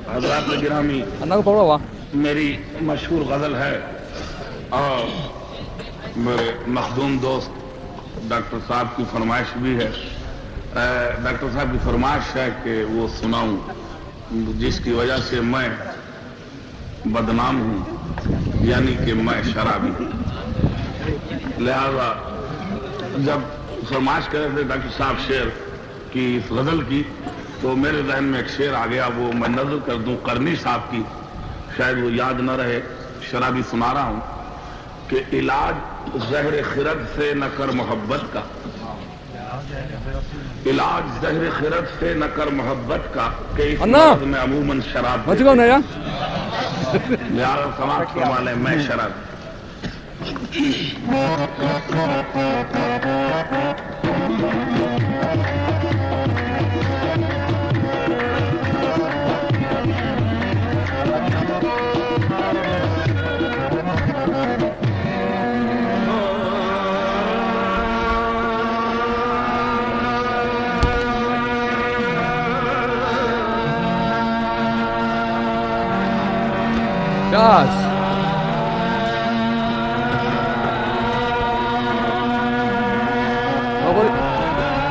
हज़रात गिरामी, मेरी मशहूर गज़ल है और मेरे मखदूम दोस्त डॉक्टर साहब की फरमाइश भी है। डॉक्टर साहब की फरमाइश है कि वो सुनाऊं, जिसकी वजह से मैं बदनाम हूं, यानी कि मैं शराबी हूं। लिहाजा जब फरमाइश कर रहे थे डॉक्टर साहब शेर की इस गज़ल की, तो मेरे जहन में एक शेर आ गया, वो मैं नज़र कर दूं करनी साहब की, शायद वो याद न रहे, शराबी सुना रहा हूं कि इलाज ज़हर खिरद से न कर मोहब्बत का, इलाज ज़हर खिरद से न कर मोहब्बत का, कि इस मर्द में अमूमन शराब लिहाजा समाप्त फरमा लें, मैं शराब। Gas.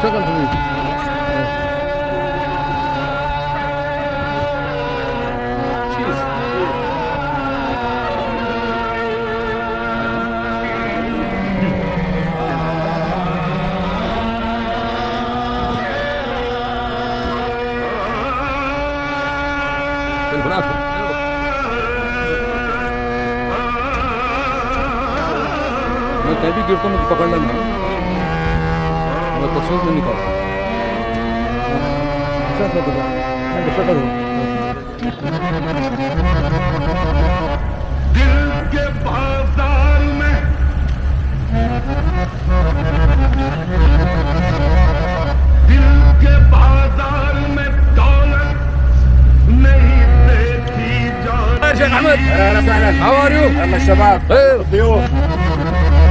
Second to me. Cheers. मैं कहीं भी गिरता हूँ, मुझे पकड़ लेना, मैं तस्वीर में निकालता हूँ। दिल के बाजार में दिल के बाजार में दौलत नहीं देखी जाती। Ahmad, how are you? أهلا الشباب، الضيوف،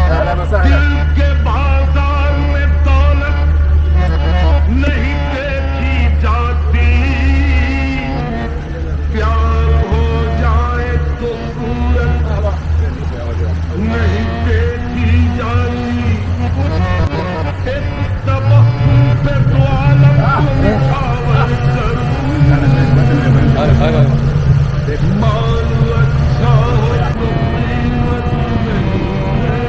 أهلا وسهلا. दिल के बाजार में दौलत नहीं देखी जाती, प्यार हो जाए तो सूरत नहीं देखी जाती। इस तबस्सुम से तो आलम को निछावर करूं। माल अच्छा हो तो कीमत नहीं है।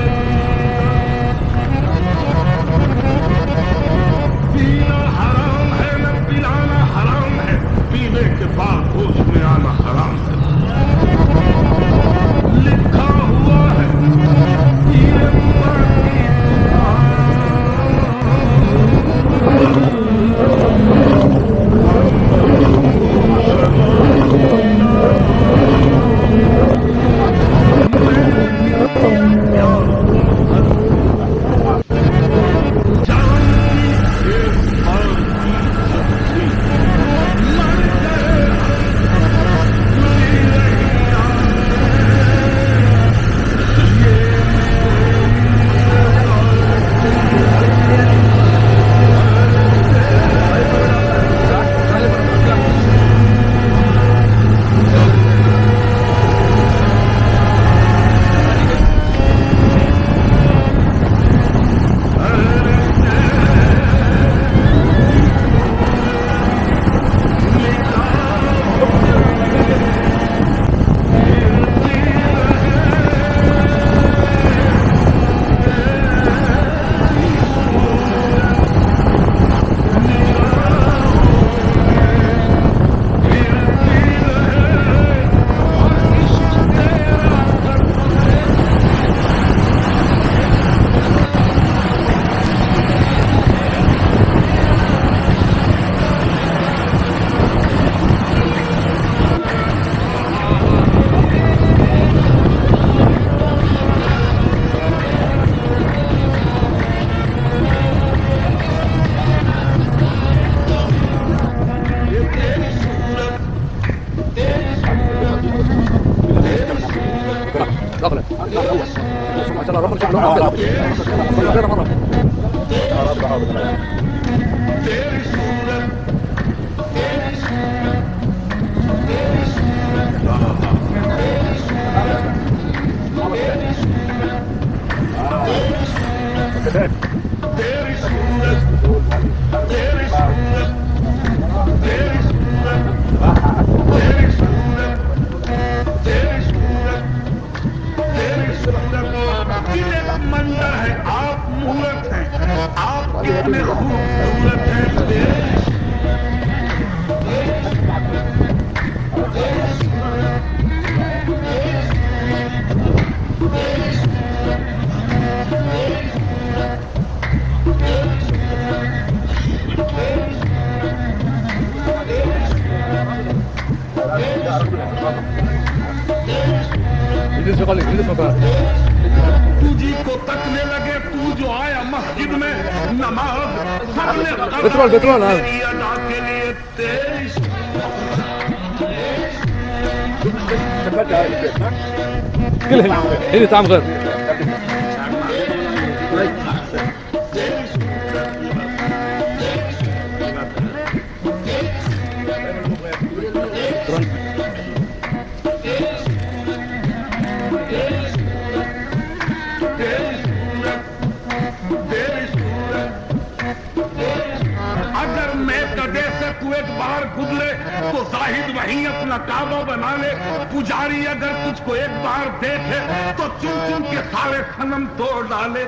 तेरी सूरत तेरी सूरत तेरी सूरत तेरी सूरत तेरी सूरत तेरी सूरत तेरी सूरत दिल एक मंदिर है, आप मूरत हैं, आप कितने खूबसूरत हैं। तुझी को तकने लगे, तू जो आया मस्जिद में नमाज सबने पेट्रोल तेरी अदा के लिए तेरी كلهم هنا طعم غير अगर मैं कदे से तू एक बार गुजरे तो जाहिद वहीं अपना काबा बना ले। पुजारी अगर तुझको एक बार देखे तो चुन चुन के सारे सनम तोड़ डाले।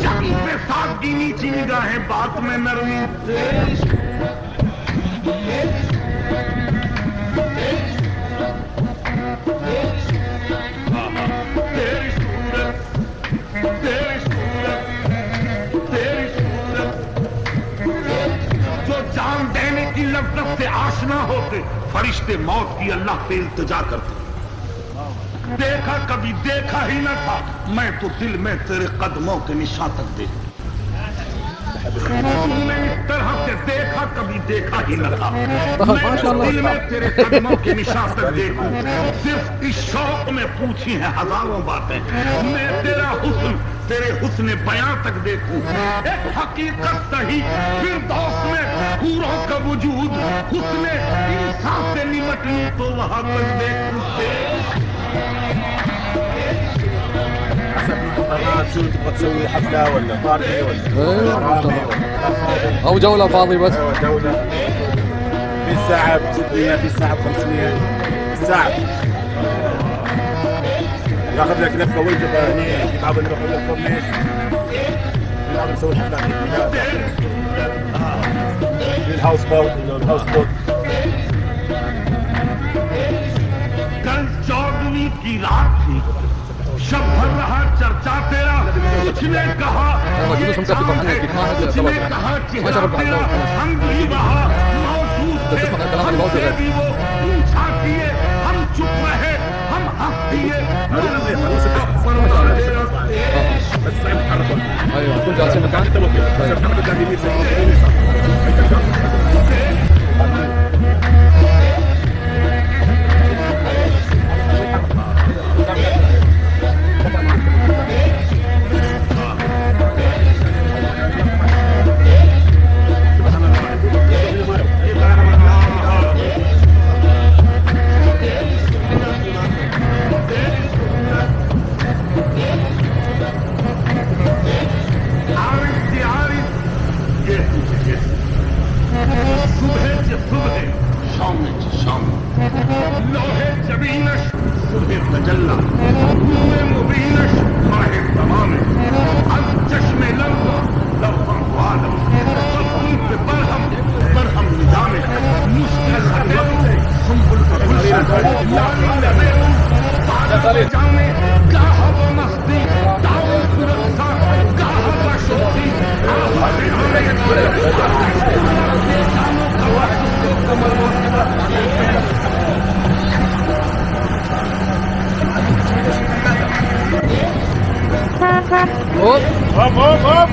जंग पे सादगी नीची निगाहें, बात में नरमी। तेरी सूरत तेरी सूरत तेरी सूरत जो जान देने की लज्जत से आशना होते, फरिश्ते मौत की अल्लाह पे इल्तिजा करते। देखा कभी देखा ही न था, मैं तो दिल में तेरे कदमों के निशान तक देखा। तूने इस तरह से देखा कभी देखा ही न था, मैं तो दिल में तेरे कदमों के निशान तक देखूं। सिर्फ इस शौक में पूछी है हजारों बातें, मैं तेरा हुस्न तेरे हुस्न बयां तक देखूं। एक हकीकत सही फिरदौस में हूरों का वजूद, हुस्न इंसान से निमट लूं तो वहां तक देखूं। شو تبغى تسوي حفلة ولا بارتي ولا او جولة فاضي بس. ايوه جولة في ساعة ب 600 في ساعة ب 500 الساعة. ناخذ لك لفة وجبة هني، في بعض نروح للكورنيش، في بعض نسوي حفلات في الهاوس بوت الهاوس بوت. कल 14वीं की रात थी, शब भर रहा चर्चा तेरा। कुछ ने कहा ये चांद है, कुछ ने कहा चेहरा तेरा, हम भी वहाँ मौजूद थे, हमसे भी वो पूछा किए, हम चुप रहे, हम हंस दिए। ايوه كل جالسين مكان. लोहे जबीनश सुबह तजल्ला, नूरे मुबीनश माहे तमाम, अल चश्मे लम्हा लम्हा वालम, फलकुल पे बरहम निजामे, मुश्किल हदेरू सुंबुल का गुलशन, लाली लबेरू सारे जाने, गाहा व मस्ती, दावल सुरक्षा, गाहा व शोती, आहा هوب هوب هوب هوب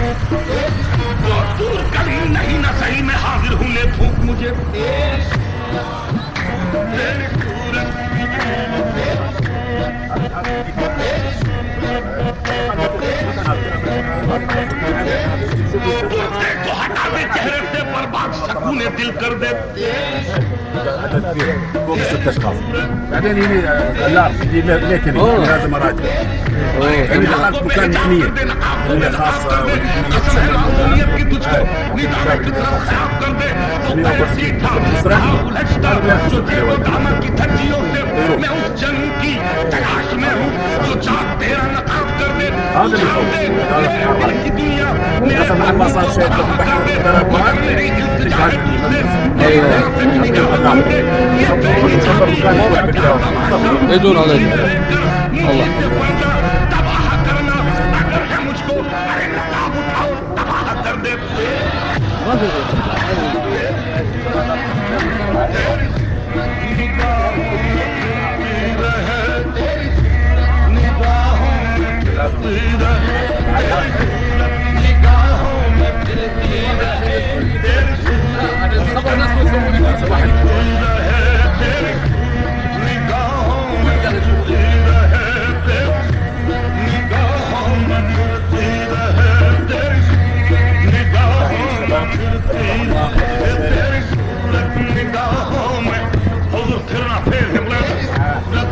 वो दूर कभी नहीं न सही मैं हाजिर हूँ ले फूक मुझे तेरी सूरत देखो हटा दे चेहरे से बर्बाद सकून दिल कर दे فوق 6 اشخاص بعدين يجي الارم يجي ليتني لازم اراجع يعني دخلت مكان محميه اللي خاصه هذا اللي يخوف اصلا ما صار شيء يدور عليك الله ما في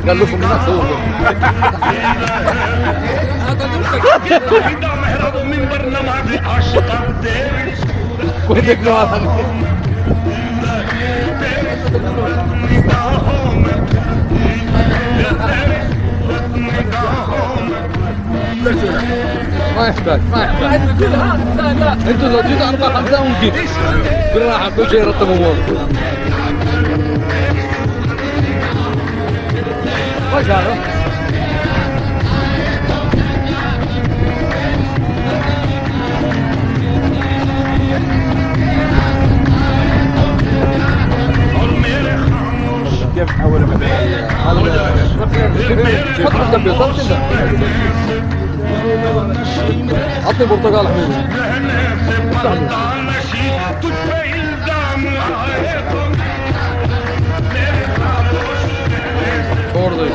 قال له من نفسه من برنامج عاشق كويس له هذا ما يحتاج انتوا لو جيتوا 4 5 ونجيب بالراحه كل شيء يرتب اموركم ما شاء الله كيف تحول حط الكمبيوتر كذا عطني برتقال حبيبي صور زي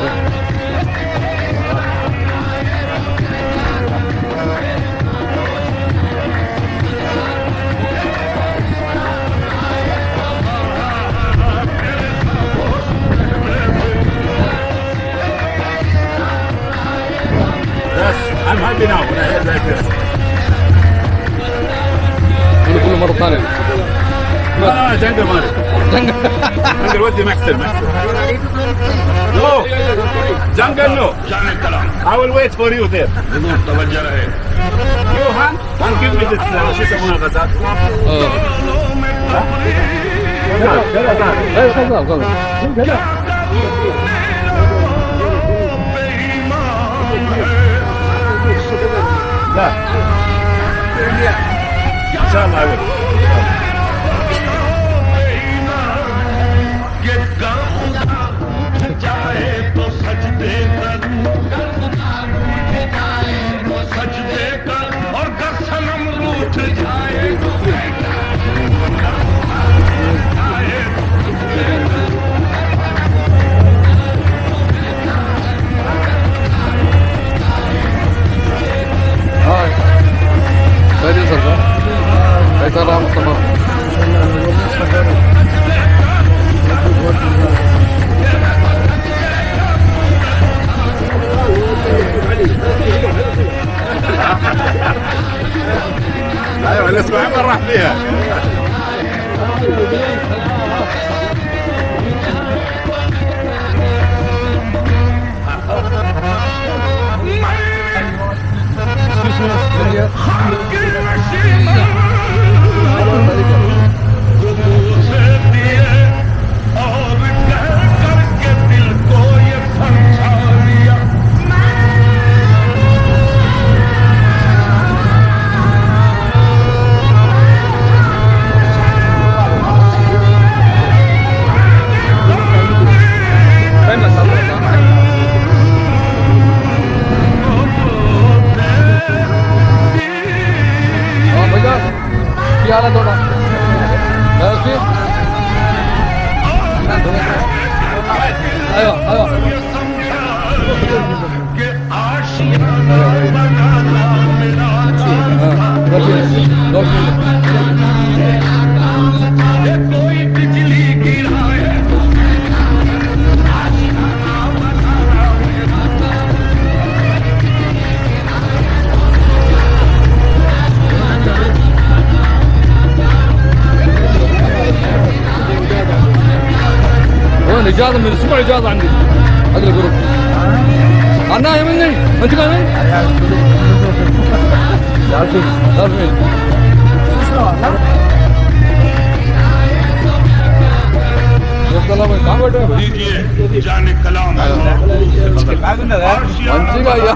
I'm happy now when I heard like this. كله مرة ثانية لا جنجل مالك جنجل ودي محسن No جنجل no I will wait for you there You Han Han give me this شو يسمونها غازات ايه غزال لا إن شاء الله أقول كيف راه مصطفى ايوه الاسبوع ما راح فيها رجاله थोड़ा फिर ايوه ايوه कि आशियाना बनाना मेरा ये कोई बिजली गिरा है وين اجازه من الاسبوع اجازه عندي هذا الجروب انا يمني انت كمان عارفين يلا मैं कहां बैठे हैं दीजिए जाने कलाम मंची का या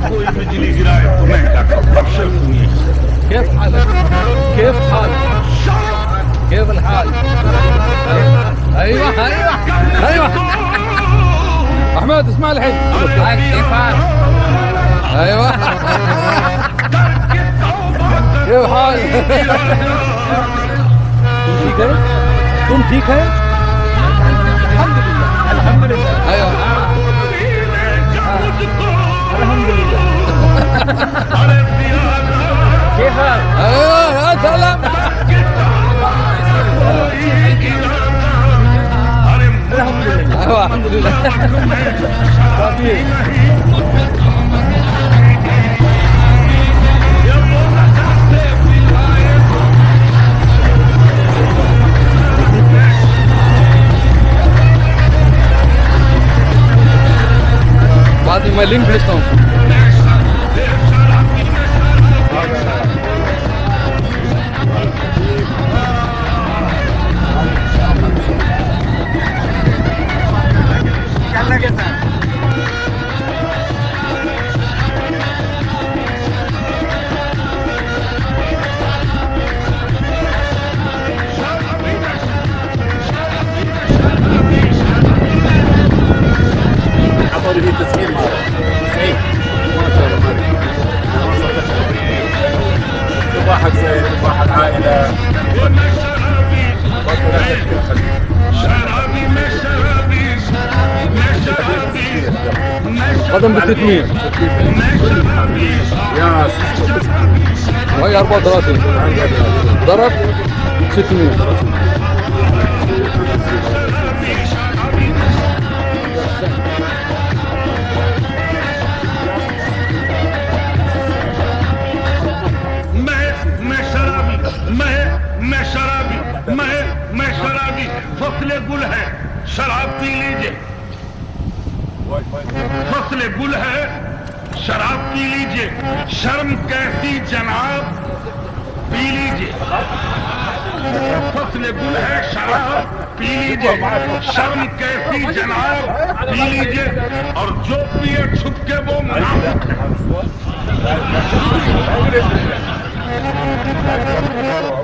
कोई बिजली गिराए तो मैं क्या करूं अक्षर सुनिए كيف حالك كيف حالك كيف الحال ايوه ايوه ايوه احمد اسمع الحين كيف حالك ايوه كيف حالك तुम ठीक है अल्हम्दुलिल्लाह ايوه अल्हम्दुलिल्लाह كيف حالك ايوه يا سلام ايوه الحمد لله बाद में मैं लिंक भेजता हूँ عطوا لي تسجيل معه سعيد ما شاء الله واحد زين واحد عائله शराबी में शराबी मैं शराबी قدم ب 600 मैं शराबी يا وهي 34 ضرب 600 मैं शराबी मैं शराबी मैं शराबी फसले गुल है शराब पी लीजिए फसले गुल है शराब पी लीजिए शर्म कैसी जनाब पी लीजिए फसले गुल है शराब पी लीजिए शर्म कैसी जनाब पी लीजिए और जो पिए छुप के वो मुनाफिक है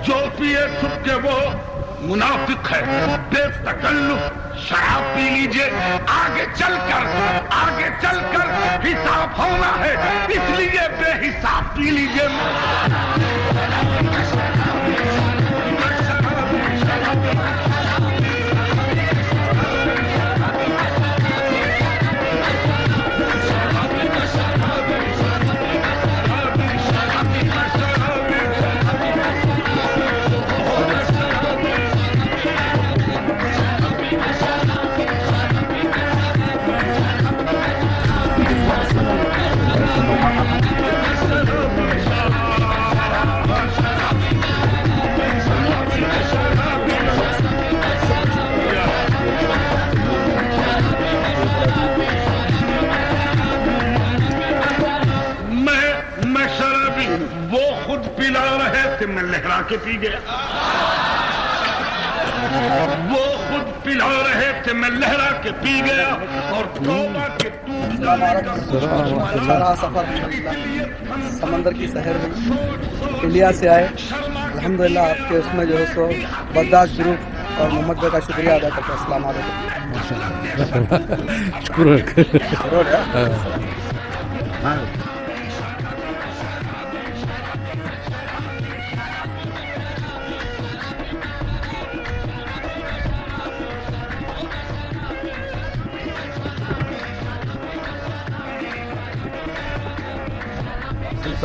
जो पिए छुप के वो मुनाफिक है बेतकल्लुफ शराब पी लीजिए आगे चलकर हिसाब होना है इसलिए बेहिसाब पी लीजिए मैं शराबी वो खुद पिला रहे थे मैं लहरा के पी गया वो खुद पिला रहे थे मैं लहरा के पी गया और तौबा के सारा सफर समंदर की शहर में इंडिया से आए अल्हम्दुलिल्लाह आपके उसमें जो है सो बर्दाश्त ग्रुप और मोहम्मद भाई का शुक्रिया अदा करते हैं। अस्सलाम वालेकुम।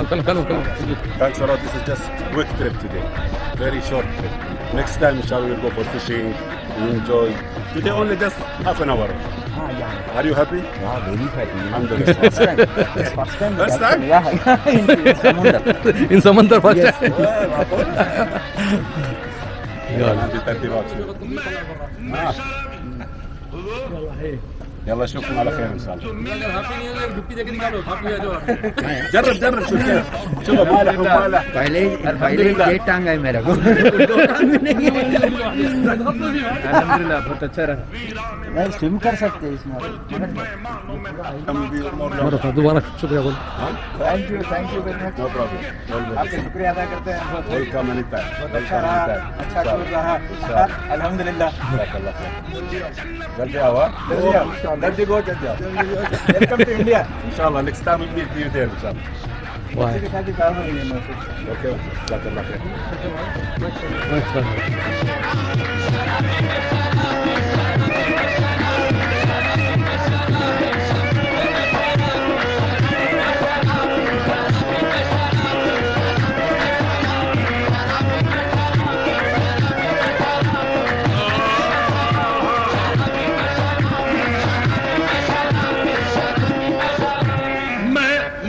كلام Thanks a lot. This is just quick trip today. Very short trip. Next time, inshallah, we'll go for fishing. We enjoy. Today only just half an hour. Are you happy? Yeah, very happy. Alhamdulillah. First time. First time. First time? Yeah, in Samundar. इन समंदर first है يلا اشوفكم على خير ان شاء الله. جرب شوف كيف. شوف مالح ومالح. पहले ये टांग है मेरा को अल्हम्दुलिल्लाह बहुत अच्छा रहा मैं स्विम कर सकते हैं इसमें दोबारा शुक्रिया बोल thank you very much no problem. आपका शुक्रिया अदा करते हैं वेलकम एनी टाइम. अच्छा रहा अच्छा टूर रहा अल्हम्दुलिल्लाह जल्दी आओ. जल्दी गो जल्दी आओ वेलकम टू इंडिया इंशाल्लाह next time we'll meet you there inshallah. वाह Okay. Jazakallah khair.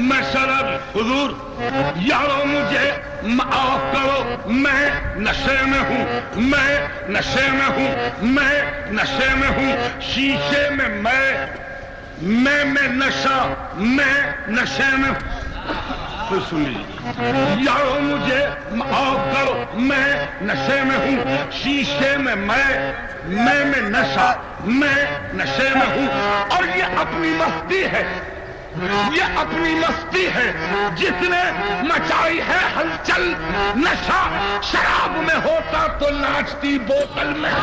मैं शराब हुजूर यारो मुझे माफ करो. मैं नशे में हूँ. मैं नशे में हूँ. शीशे में मैं नशा. मैं नशे में हूँ. तो सुन लीजिए. यारो मुझे माफ करो. मैं नशे में हूँ. शीशे में मैं नशा. मैं नशे में हूँ. और ये अपनी मस्ती है. ये अपनी मस्ती है जिसने मचाई है हलचल. नशा शराब में होता तो नाचती बोतल में.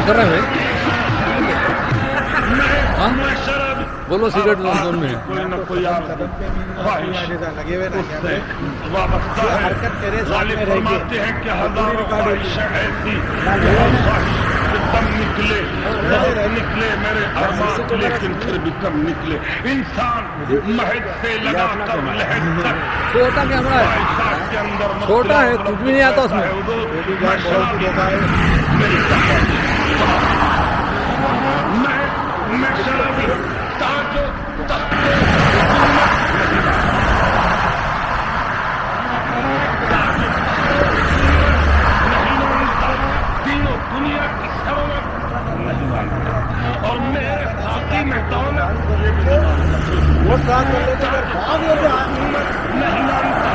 कर रहे हैं हाँ बोलो सिगरेट जोन में फरमाते हैं कि हजारों ख्वाहिशें ऐसी कम निकले मेरे अरमान, लेकिन फिर भी कम निकले. इंसान महज से लगा कर लहद तक छोटा कैमरा है के अंदर छोटा है कुछ भी नहीं आता उसमें. मैं शराबी ताजो तीनों दुनिया की सरवत और मेरे साथी में दौलत नहीं मानता.